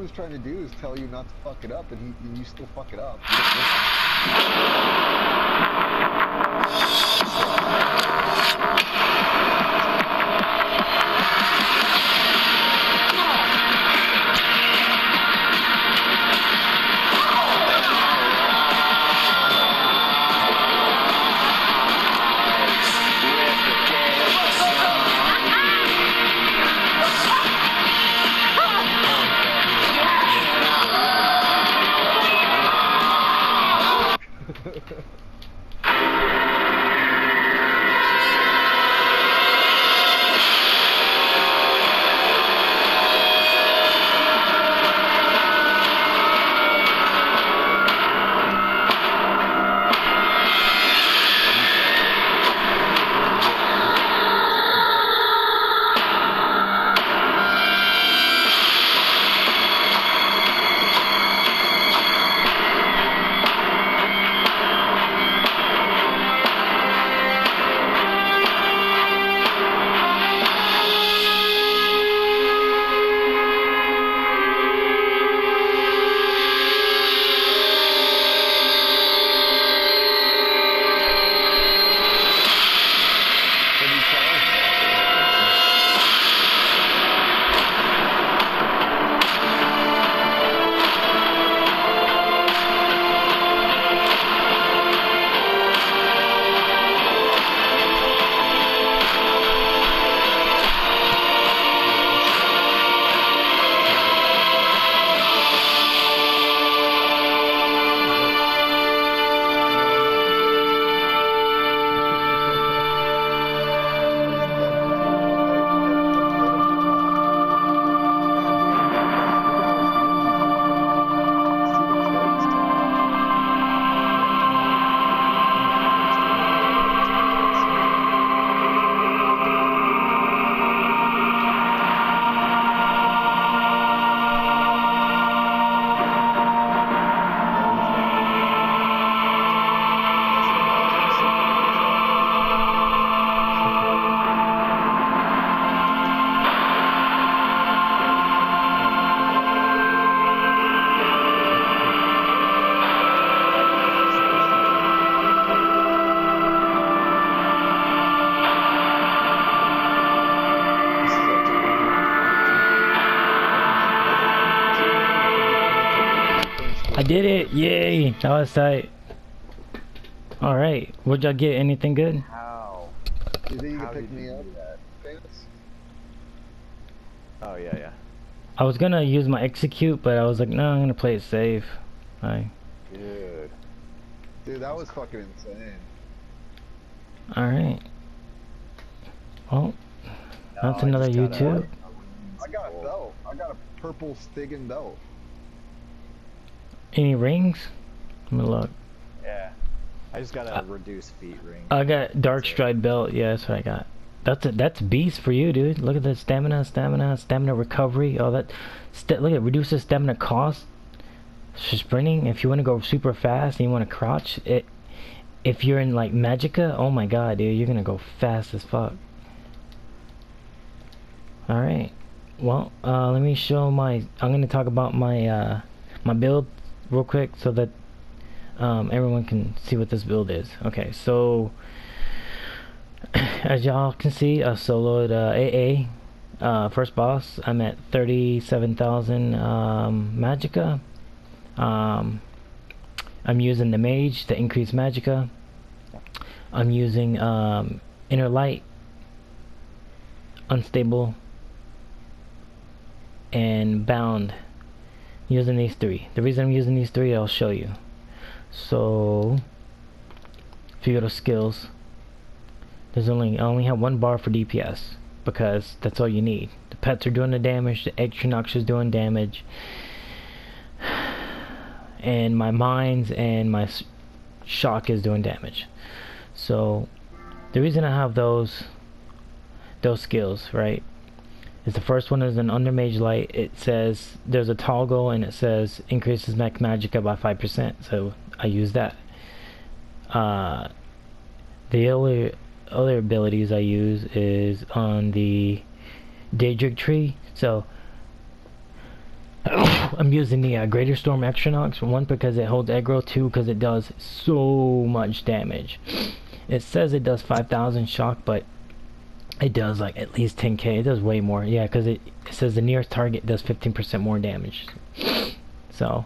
was trying to do is tell you not to fuck it up, and you still fuck it up. I did it! Yay! That was tight. Alright, would y'all get anything good? How? You think you can pick me up? Oh, yeah, yeah. I was gonna use my execute, but I was like, no, I'm gonna play it safe. Alright. Good. Dude, that was fucking insane. Alright. Well, that's No, another YouTube. I got a belt. I got a purple Stiggin belt. Any rings? Let me look. Yeah. I just got a reduced feet ring. I got dark stride belt. Yeah, that's what I got. That's beast for you, dude. Look at the stamina recovery. All that. Look at reduces stamina cost. For sprinting, if you want to go super fast and you want to crouch, if you're in like Magicka, oh my god, dude, you're gonna go fast as fuck. All right. Well, let me show my. I'm gonna talk about my my build real quick so that everyone can see what this build is. Okay, so as y'all can see, I soloed AA first boss. I'm at 37,000 Magicka. I'm using the mage to increase Magicka. I'm using inner light, unstable, and bound. Using these three. The reason I'm using these three, I'll show you. So if you go to skills, I only have one bar for DPS because that's all you need. The pets are doing the damage, the Equinox is doing damage, and my mines and my shock is doing damage. So the reason I have those skills, right, is the first one is an under mage light. It says there's a toggle and it says increases max magicka by 5%, so I use that. The other abilities I use is on the Daedric tree. So I'm using the Greater Storm Extranox, one because it holds aggro, two because it does so much damage. It says it does 5,000 shock, but it does like at least 10k. It does way more. Yeah, because it says the nearest target does 15% more damage. So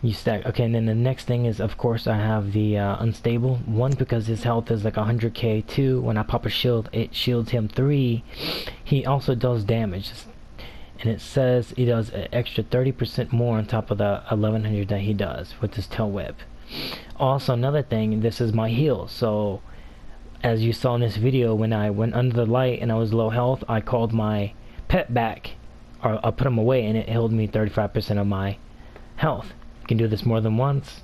you stack. Okay, and then the next thing is, of course, I have the Unstable. One, because his health is like 100k. Two, when I pop a shield, it shields him. Three, he also does damage. And it says he does an extra 30% more on top of the 1100 that he does with his tail whip. Also, another thing, this is my heal. So, as you saw in this video, when I went under the light and I was low health, I called my pet back, or I put him away, and it healed me 35% of my health. You can do this more than once.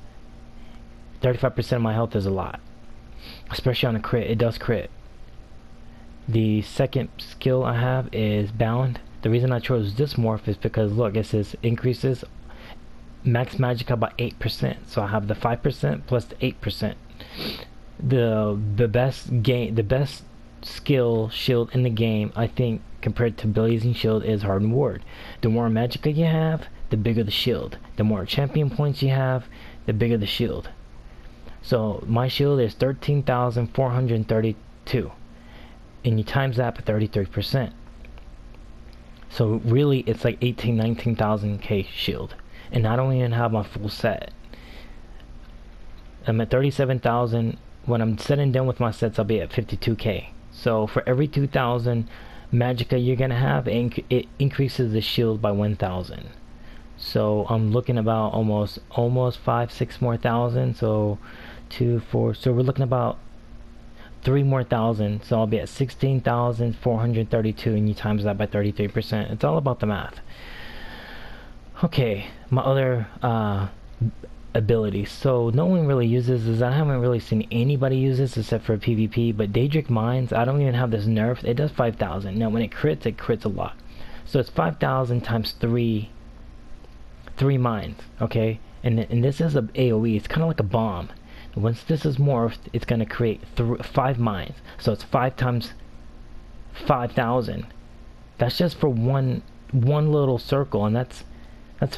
35% of my health is a lot, especially on a crit. It does crit. The second skill I have is Bound. The reason I chose this morph is because, look, it says increases max magicka by 8%. So I have the 5% plus the 8%. The best skill shield in the game, I think, compared to Blazing Shield, is Hardened Ward. The more magicka you have, the bigger the shield. The more champion points you have, the bigger the shield. So my shield is 13,432, and you times that by 33%. So really, it's like 19,000 K shield, and I don't even have my full set. I'm at 37,000. When I'm said and done with my sets, I'll be at 52k. So for every 2,000 magicka you're gonna have, it increases the shield by 1,000. So I'm looking about almost 5-6 more thousand. So 2, 4. So we're looking about 3 more thousand. So I'll be at 16,432, and you times that by 33%. It's all about the math. Okay, my other abilities. So no one really uses this. I haven't really seen anybody use this except for PvP. But Daedric Mines, I don't even have this nerfed. It does 5,000. Now when it crits a lot. So it's 5,000 times 3 mines. Okay, and this is a AOE. It's kind of like a bomb. Once this is morphed, it's going to create 5 mines. So it's 5 times 5,000. That's just for one little circle, and that's a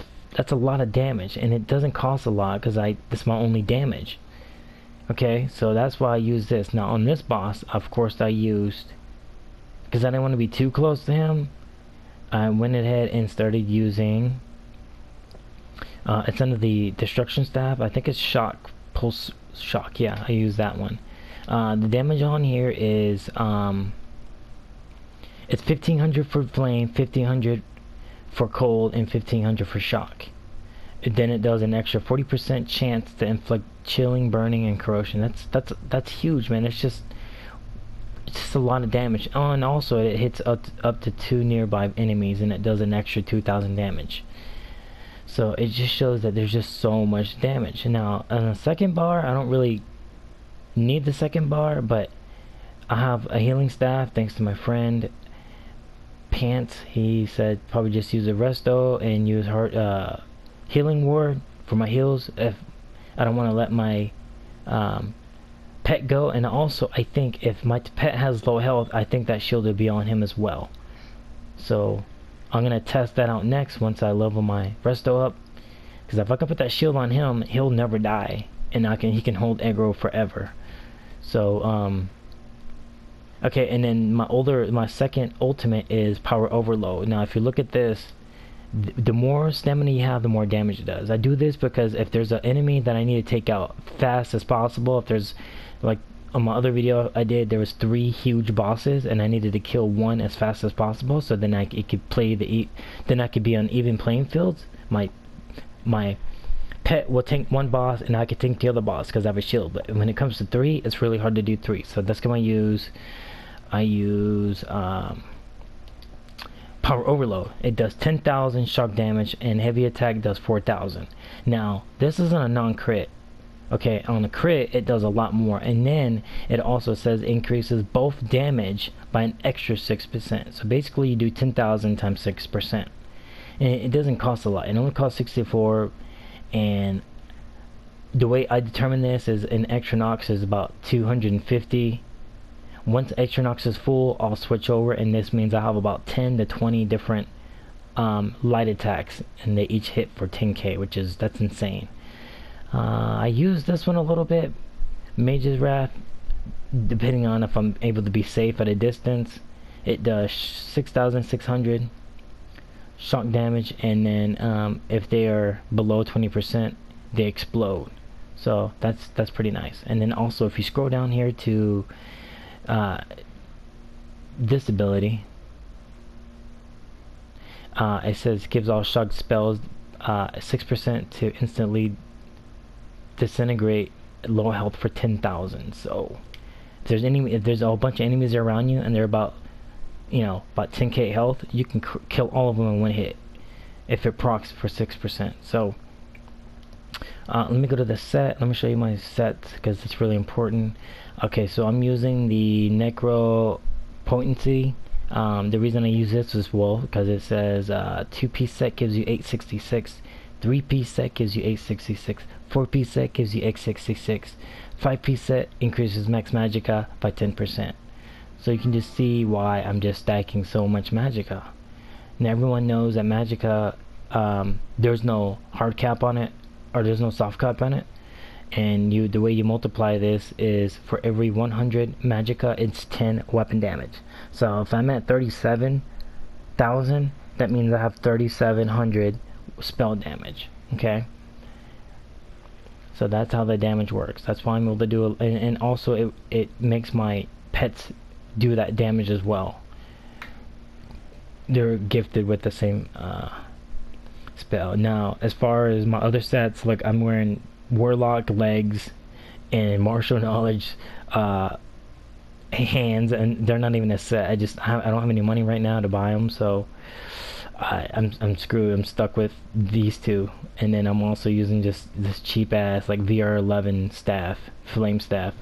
lot of damage, and it doesn't cost a lot because this is my only damage. Okay, so that's why I use this. Now on this boss, of course, I used, because I didn't want to be too close to him, I went ahead and started using it's under the destruction staff. I think it's pulse shock. Yeah, I use that one. The damage on here is it's 1,500 for flame, 1,500 for cold, and 1,500 for shock. Then it does an extra 40% chance to inflict chilling, burning, and corrosion. That's huge, man. It's just a lot of damage. Oh, and also it hits up to 2 nearby enemies, and it does an extra 2,000 damage. So it just shows that there's just so much damage. Now on the second bar, I don't really need the second bar, but I have a healing staff thanks to my friend Pants. He said probably just use a resto and use healing ward for my heals if I don't want to let my pet go. And also, I think if my pet has low health, I think that shield will be on him as well. So I'm gonna test that out next once I level my resto up, because if I can put that shield on him, he'll never die, and he can hold aggro forever. So okay, and then my second ultimate is Power Overload. Now if you look at this, the more stamina you have, the more damage it does. I do this because if there's an enemy that I need to take out fast as possible, if there's, like on my other video I did, there was 3 huge bosses and I needed to kill one as fast as possible, so then it could play then I could be on even playing fields. My pet will tank one boss and I could tank the other boss because I have a shield. But when it comes to 3, it's really hard to do 3. So that's gonna I use Power Overload. It does 10,000 shock damage and heavy attack does 4,000. Now this isn't a non-crit. Okay, on a crit it does a lot more, and then it also says increases both damage by an extra 6%. So basically you do 10,000 times 6%, and it doesn't cost a lot. It only costs 64, and the way I determine this is an Extranox is about 250. Once Extranox is full, I'll switch over, and this means I have about 10 to 20 different light attacks, and they each hit for 10k, that's insane. I use this one a little bit, Mage's Wrath, depending on if I'm able to be safe at a distance. It does 6,600 shock damage, and then if they are below 20%, they explode. So that's pretty nice. And then also, if you scroll down here to this ability, it says gives all shock spells 6% to instantly disintegrate low health for 10,000. So if there's a whole bunch of enemies around you and they're about 10k health, you can kill all of them in one hit if it procs for 6%. So let me go to the set. Let me show you my sets because it's really important. Okay, so I'm using the Necro Potency. The reason I use this is because it says 2-piece set gives you 866, 3-piece set gives you 866, 4-piece set gives you x66, 5-piece set increases max magicka by 10%. So you can just see why I'm just stacking so much magicka. Now everyone knows that magicka, there's no hard cap on it, or there's no soft cap on it, and the way you multiply this is for every 100 magicka, it's 10 weapon damage. So if I'm at 37,000, that means I have 3,700 spell damage. Okay, so that's how the damage works. That's why I'm able to do it, and also it makes my pets do that damage as well. They're gifted with the same spell. Now, as far as my other sets, like I'm wearing Warlock legs and Martial Knowledge hands, and they're not even a set. I don't have any money right now to buy them, so I'm screwed. I'm stuck with these two, and then I'm also using just this cheap ass like VR11 staff, flame staff,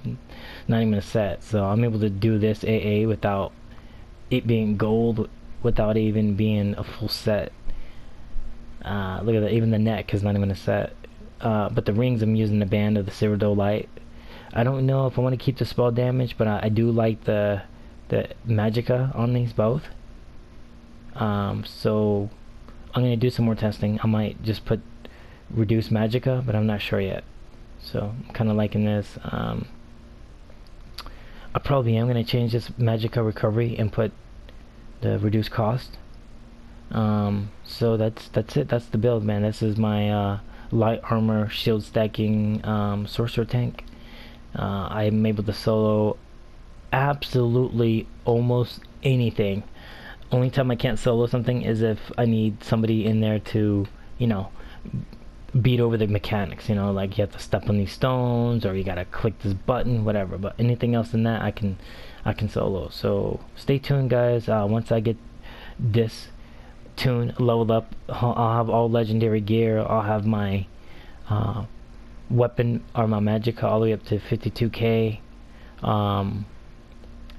not even a set. So I'm able to do this AA without it being gold, without even being a full set. Look at that, even the neck is not even a set. But the rings, I'm using the band of the Cyrodiil Light. I don't know if I want to keep the spell damage, but I do like the magicka on these both. So I'm gonna do some more testing. I might just put reduce magicka, but I'm not sure yet. So I'm kind of liking this. I probably am gonna change this magicka recovery and put the reduced cost. So that's it. That's the build, man. This is my light armor shield stacking sorcerer tank. I'm able to solo absolutely almost anything. Only time I can't solo something is if I need somebody in there to, beat over the mechanics, like you have to step on these stones, or you gotta click this button, whatever. But anything else than that, I can solo. So stay tuned, guys. Once I get this tune leveled up, I'll have all legendary gear. I'll have my weapon or my magicka all the way up to 52k.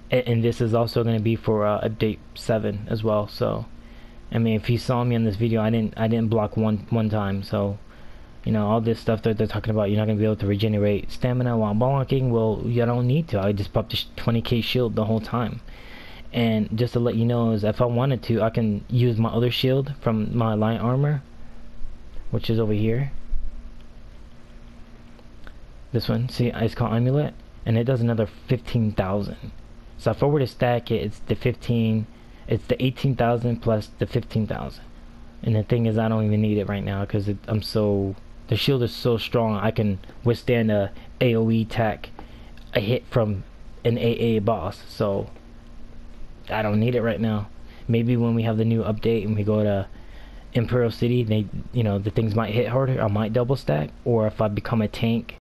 And this is also going to be for update 7 as well. So I mean, if you saw me in this video, I didn't block one time. So all this stuff that they're talking about, you're not going to be able to regenerate stamina while blocking. Well, you don't need to. I just popped the 20k shield the whole time. And just to let you know, is if I wanted to, I can use my other shield from my light armor, which is over here. This one, see, it's called Amulet, and it does another 15,000. So if I were to stack it, it's the 18,000 plus the 15,000. And the thing is, I don't even need it right now because the shield is so strong. I can withstand a AOE attack, a hit from an AA boss. So I don't need it right now. Maybe when we have the new update and we go to Imperial City, the things might hit harder. I might double stack, or if I become a tank